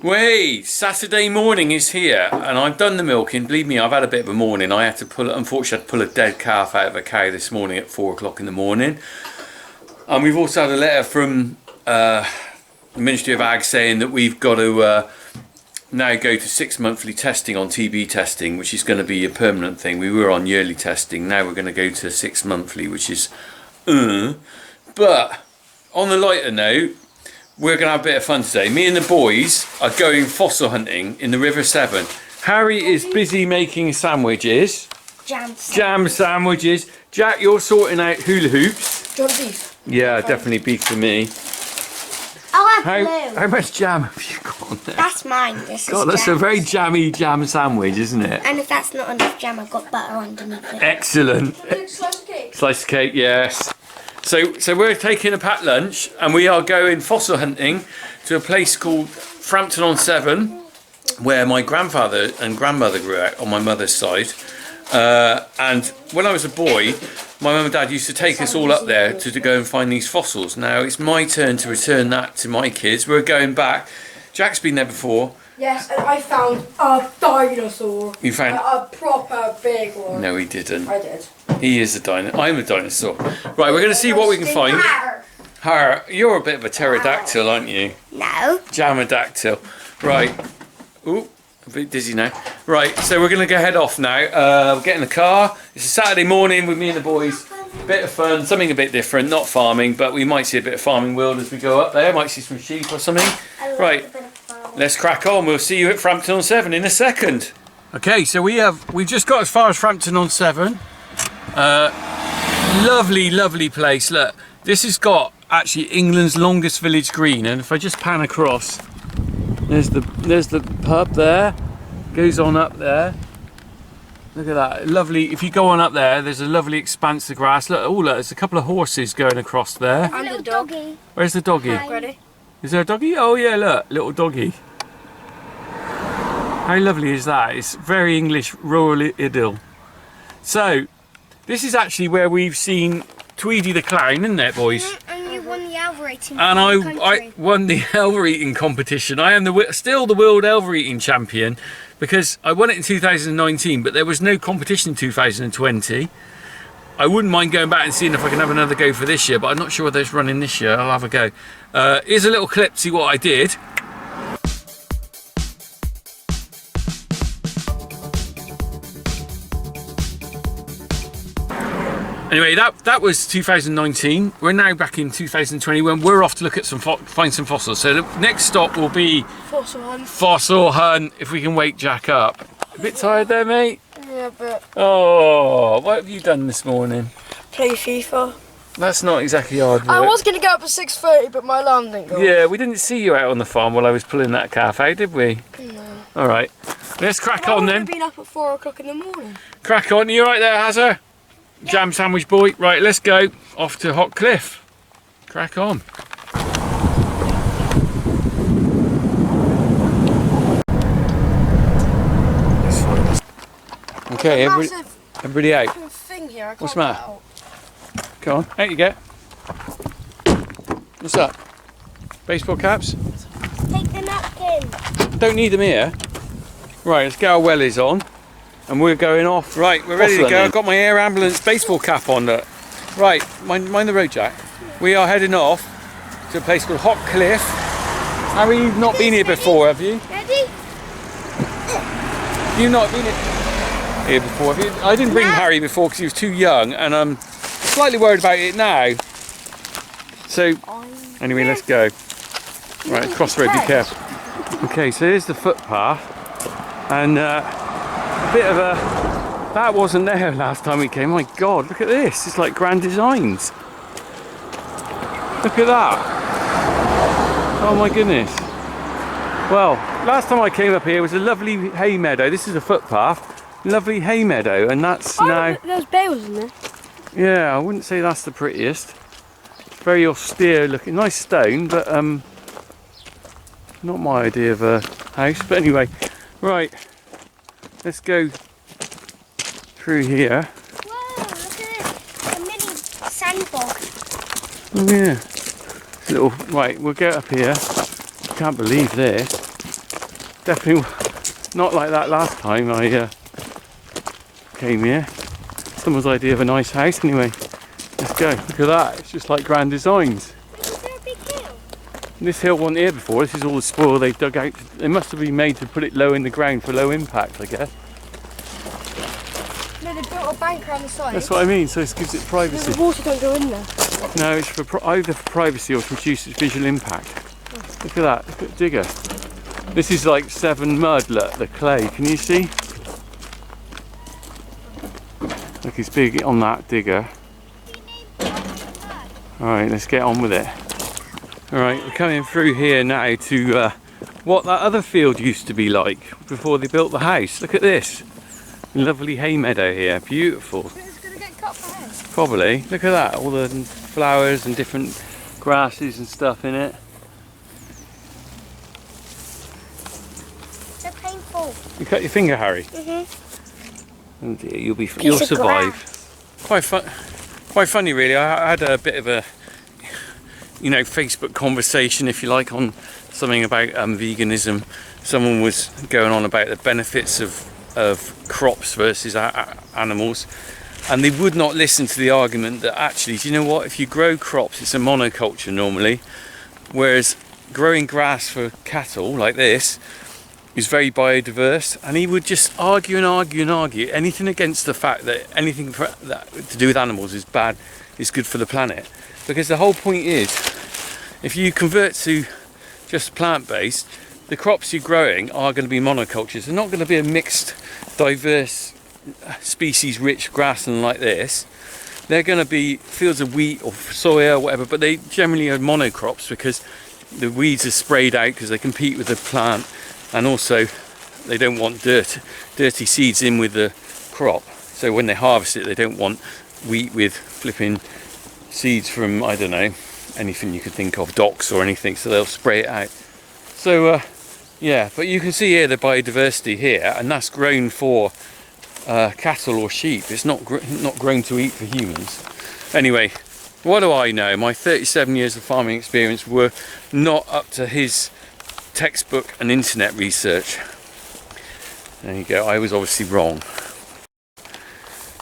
Wait, Saturday morning is here, and I've done the milking. Believe me, I've had a bit of a morning. I had to unfortunately, I had to pull a dead calf out of a cow this morning at 4 o'clock in the morning. And we've also had a letter from the Ministry of Ag saying that we've got to now go to 6 monthly testing on TB testing, which is going to be a permanent thing. We were on yearly testing. Now we're going to go to 6 monthly, which is But on the lighter note, we're going to have a bit of fun today. Me and the boys are going fossil hunting in the River Severn. Harry is busy making sandwiches. Jam sandwiches. Jack, you're sorting out hula hoops. Do you want beef? Yeah, definitely beef for me. I'll have blue. How much jam have you got on there? That's mine. This God, is that's jam. a very jammy jam sandwich, isn't it? And if that's not enough jam, I've got butter underneath it. Excellent. Slice of cake? Slice of cake, yes. So we're taking a packed lunch and we are going fossil hunting to a place called Frampton on Severn, where my grandfather and grandmother grew up on my mother's side. And when I was a boy, my mum and dad used to take us all up there to go and find these fossils. Now it's my turn to return that to my kids. We're going back. Jack's been there before. Yes, and I found a dinosaur. You found a proper big one. No, he didn't. I did. He is a dinosaur. I'm a dinosaur. Right, we're going to see what we can find. You're a bit of a pterodactyl, aren't you? No. Jamadactyl. Right. Ooh, a bit dizzy now. Right, so we're going to go head off now. We'll get in the car. It's a Saturday morning with me and the boys. Bit of fun, something a bit different, not farming, but we might see a bit of farming world as we go up there. Might see some sheep or something. Right, let's crack on. We'll see you at Frampton on Severn in a second. Okay, so we've just got as far as Frampton on Severn. Lovely, lovely place. Look, this has got actually England's longest village green, and if I just pan across, there's the pub there, goes on up there. Look at that, lovely. If you go on up there, there's a lovely expanse of grass. Look, look, there's a couple of horses going across there. And the doggy. Where's the doggy? Ready? Is there a doggy? Oh yeah, look, little doggy. How lovely is that? It's very English rural idyll. So, this is actually where we've seen Tweedy the clown, isn't it, boys? And you won the elver eating And I won the elver eating competition. I am still the world elver eating champion because I won it in 2019, but there was no competition in 2020. I wouldn't mind going back and seeing if I can have another go for this year, but I'm not sure whether it's running this year. I'll have a go. Here's a little clip to see what I did. Anyway, that was 2019. We're now back in 2021. We're off to look at find some fossils. So the next stop will be Fossil hunt. Fossil hunt. If we can wake Jack up. A bit tired there, mate? Yeah, but Oh, what have you done this morning? play FIFA. That's not exactly hard work. I was going to get up at 6:30, but my alarm didn't go. Yeah, we didn't see you out on the farm while I was pulling that calf out, did we? No. All right, let's crack on then. I've been up at 4 o'clock in the morning. Crack on. You right there, Hazza? Jam sandwich boy. Right, let's go off to Hot Cliff. Crack on. Okay, everybody out. Thing here. I can't What's the matter? get out. Come on, out you get. What's up? Baseball caps? Take the napkin. Don't need them here. Right, let's get our wellies on. And we're going off. Right, we're ready to go. I've got my air ambulance baseball cap on. Look. Right, mind the road, Jack. We are heading off to a place called Hot Cliff. Harry, you've not been here before, have you? Ready? You've not been here before, have you? I didn't bring Harry before because he was too young, and I'm slightly worried about it now. So, anyway, let's go. Right, cross the road, be careful. Okay, so here's the footpath, and a bit of a... That wasn't there last time we came. My God, look at this. It's like Grand Designs. Look at that. Oh my goodness. Well, last time I came up here was a lovely hay meadow. This is a footpath. Lovely hay meadow, and that's now... There's bales in there. Yeah, I wouldn't say that's the prettiest. Very austere looking. Nice stone, but not my idea of a house. But anyway, right. Let's go through here. Whoa, look at this. A mini sandbog. Oh yeah. Little, right, we'll get up here. Can't believe this. definitely not like that last time I came here. Someone's idea of a nice house anyway. Let's go. Look at that. It's just like Grand Designs. Is there a big hill? This hill wasn't here before. This is all the spoil they dug out. They must have been made to put it low in the ground for low impact, I guess. No, they built a bank around the side. That's what I mean. So this gives it privacy. The water don't go in there. No, it's for either for privacy or to reduce its visual impact. Look at that. Look at the digger. This is like Severn mud. Look, the clay. Can you see? Look, it's big on that digger. Alright, let's get on with it. Alright, we're coming through here now to what that other field used to be like before they built the house. Look at this. Lovely hay meadow here. Beautiful. It's going to get cut for hay. Probably. Look at that. All the flowers and different grasses and stuff in it. So painful. You cut your finger, Harry? Oh dear, you'll survive. Quite funny, really. I had a bit of a, Facebook conversation, if you like, on something about veganism. Someone was going on about the benefits of crops versus animals, and they would not listen to the argument that actually, do you know what? If you grow crops, it's a monoculture normally, whereas growing grass for cattle like this is very biodiverse, and he would just argue and argue and argue anything against the fact that anything that to do with animals is bad, is good for the planet. Because the whole point is, if you convert to just plant-based, the crops you're growing are going to be monocultures. They're not going to be a mixed, diverse, species-rich grassland like this. They're going to be fields of wheat or soya or whatever, but they generally are monocrops because the weeds are sprayed out because they compete with the plant. And also, they don't want dirty seeds in with the crop. So when they harvest it, they don't want wheat with flipping seeds from, I don't know, anything you could think of, docks or anything. So they'll spray it out. So, yeah, but you can see here the biodiversity here, and that's grown for cattle or sheep. It's not grown to eat for humans. Anyway, what do I know? My 37 years of farming experience were not up to his textbook and internet research. There you go, I was obviously wrong.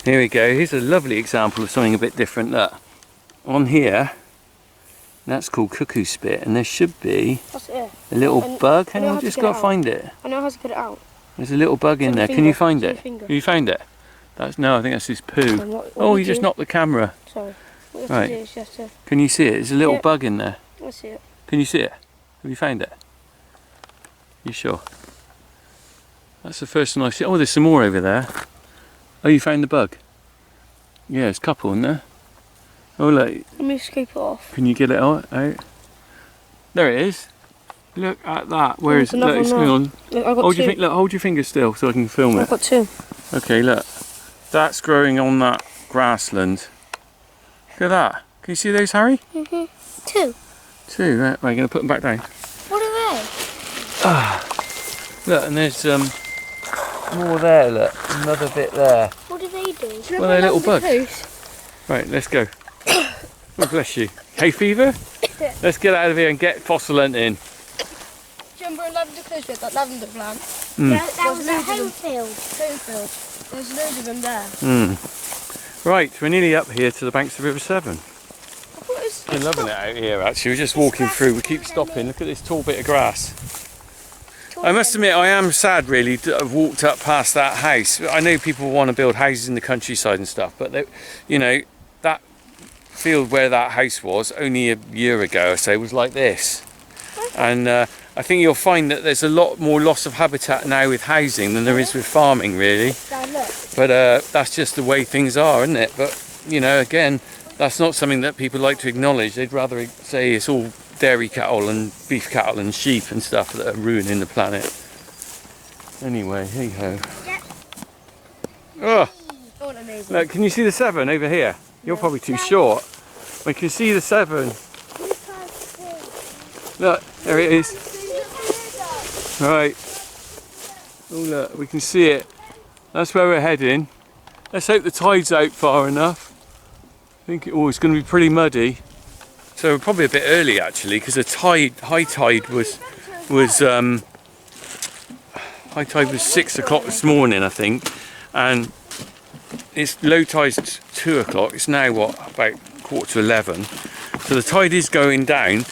Here we go, here's a lovely example of something a bit different. Look, on here, that's called Cuckoo Spit, and there should be a little bug. Hang on, just got to find it. I know how to get it out. There's a little bug in there. Can you find it? You found it? No, I think that's his poo. Oh, you just knocked the camera. Sorry. Right. Can you see it? There's a little bug in there. I see it. Can you see it? Have you found it? You sure? That's the first one I see. Oh, there's some more over there. Oh, you found the bug? Yeah, there's a couple in there. Oh, look. Let me scoop it off. Can you get it out? There it is. Look at that. Where is it? Look, hang on. Look, I've got two. Hold your finger still so I can film it. I've got two. Okay, look. That's growing on that grassland. Look at that. Can you see those, Harry? Two. Two. Right, I'm going to put them back down. What are they? Look, and there's more there, look. Another bit there. What do they do? Well, they're little bugs. Right, let's go. Oh, bless you. Hay fever? Let's get out of here and get fossil hunting. Do you remember in Lavender Close with that lavender plant? Yeah, that was a home field. Home field. There's loads of them there. Right, we're nearly up here to the banks of River Severn. We're loving it out here actually. We're just walking through, we keep stopping. Look at this tall bit of grass. I must admit, I am sad really to have walked up past that house. I know people want to build houses in the countryside and stuff, but they, that field where that house was only a year ago or so was like this. And I think you'll find that there's a lot more loss of habitat now with housing than there is with farming really. But that's just the way things are, isn't it? But again, that's not something that people like to acknowledge. They'd rather say it's all dairy cattle and beef cattle and sheep and stuff that are ruining the planet. Anyway, hey ho. Oh, look, can you see the Severn over here? You're probably too short. We can see the Severn. Look, there it is. Right. Oh look, we can see it. That's where we're heading. Let's hope the tide's out far enough. I think it's going to be pretty muddy. So we're probably a bit early actually, because the high tide was High tide was 6 o'clock this morning, I think, and it's low tide's 2 o'clock. It's now what, about 10:45. So the tide is going down.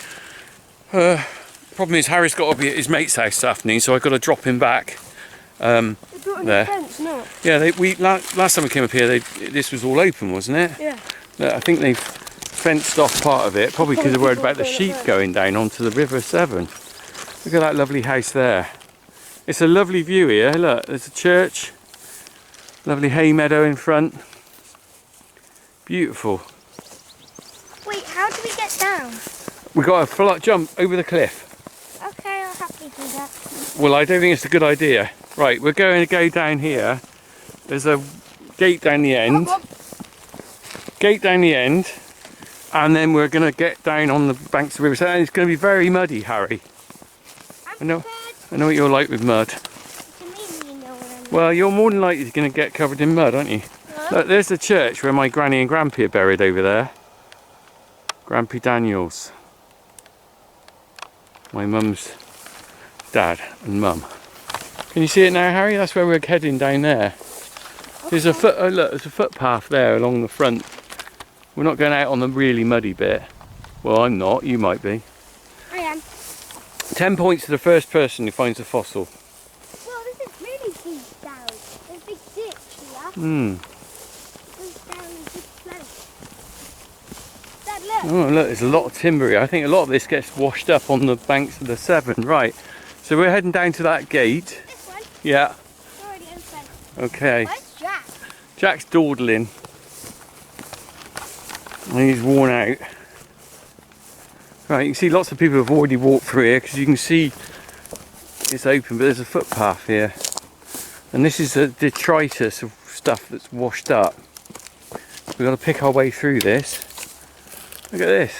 Problem is Harry's got to be at his mate's house this afternoon, so I've got to drop him back. There. Fence, no? Yeah, last time we came up here, this was all open, wasn't it? Yeah. I think they've fenced off part of it, probably because they're worried about the sheep going down onto the River Severn. Look at that lovely house there. It's a lovely view here. Look, there's a church, lovely hay meadow in front. Beautiful. Wait, how do we get down? We've got to jump over the cliff. Okay, I'll happily do that. Well, I don't think it's a good idea. Right, we're going to go down here. There's a gate down the end. Gate down the end. And then we're going to get down on the banks of the river. So it's going to be very muddy, Harry. I know what you're like with mud. Well, you're more than likely going to get covered in mud, aren't you? No. Look, there's the church where my granny and grampy are buried over there. Grampy Daniels. My mum's dad and mum. Can you see it now, Harry? That's where we're heading down there. There's a look, there's a footpath there along the front. We're not going out on the really muddy bit. Well, I'm not. You might be. I am. 10 points to the first person who finds a fossil. Well, this is really deep down. There's a big ditch here. Hmm. Goes down in this place. Dad, look. Oh, look, there's a lot of timber here. I think a lot of this gets washed up on the banks of the Severn. Right. So we're heading down to that gate. This one. Yeah. It's already open. Okay. Where's Jack? Jack's dawdling. And he's worn out. Right, you can see lots of people have already walked through here because you can see it's open, but there's a footpath here. And this is the detritus of stuff that's washed up. We've got to pick our way through this. Look at this.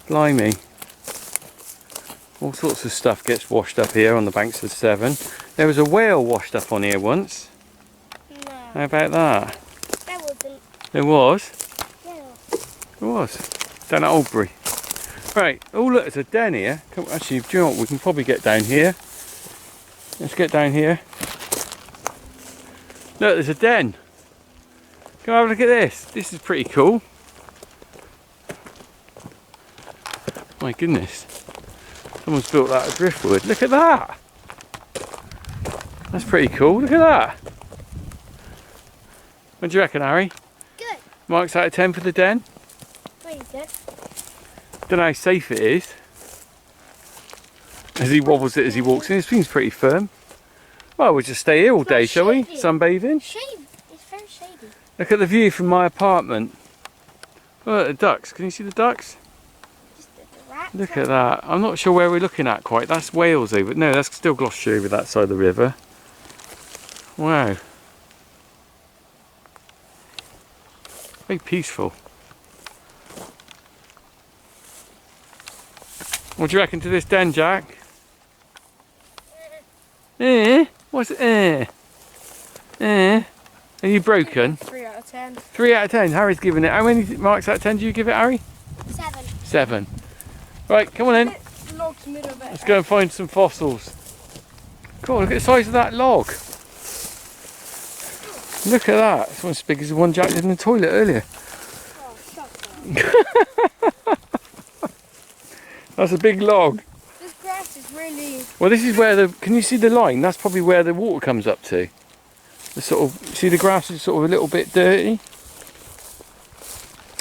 Blimey. All sorts of stuff gets washed up here on the banks of the Severn. There was a whale washed up on here once. No. How about that? There wasn't. There was? Yeah. There was. Down at Oldbury. Right, oh look, there's a den here. Come, actually, do you know what? We can probably get down here. Let's get down here. Look, there's a den. Come have a look at this. This is pretty cool. My goodness. Someone's built that of driftwood. Look at that. That's pretty cool. Look at that. What do you reckon, Harry? Good. Marks out of 10 for the den? Wait a sec. Don't know how safe it is. As he wobbles it as he walks in, it seems pretty firm. Well, we'll just stay here all day, shall we? shady. Sunbathing. Shady. It's very shady. Look at the view from my apartment. Oh, look at the ducks. Can you see the ducks? Just the rats. Look at that. I'm not sure where we're looking at quite. That's Wales over. No, that's still Gloucestershire over that side of the river. Wow. Very peaceful. What do you reckon to this den, Jack? What's it? Are you broken? 3 out of 10. 3 out of 10. Harry's giving it. How many marks out of 10 do you give it, Harry? 7. 7. Right, come on in. The log's middle bit. Let's go and find some fossils. Cool, look at the size of that log. Look at that. It's almost as big as the one Jack did in the toilet earlier. Oh, shut up. That's a big log. This grass is really... Well, this is where the... Can you see the line? That's probably where the water comes up to. The sort of... See the grass is sort of a little bit dirty?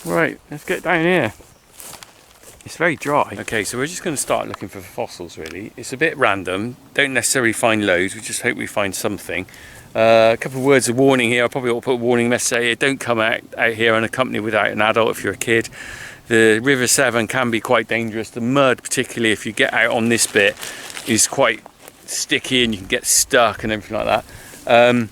Right, let's get down here. It's very dry. Okay, so we're just going to start looking for fossils, really. It's a bit random. Don't necessarily find loads. We just hope we find something. A couple of words of warning here. I probably ought to put a warning message here. Don't come out here unaccompanied without an adult if you're a kid. The River Severn can be quite dangerous. The mud, particularly if you get out on this bit, is quite sticky and you can get stuck and everything like that.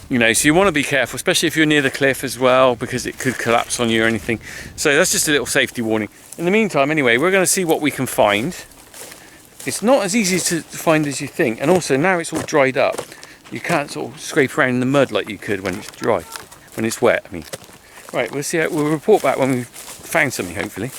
You know, so you want to be careful, especially if you're near the cliff as well, because it could collapse on you or anything. So that's just a little safety warning. In the meantime, anyway, we're going to see what we can find. It's not as easy to find as you think, and also now it's all dried up. You can't sort of scrape around in the mud like you could when it's dry, when it's wet, I mean. Right, we'll report back when we've found something, hopefully.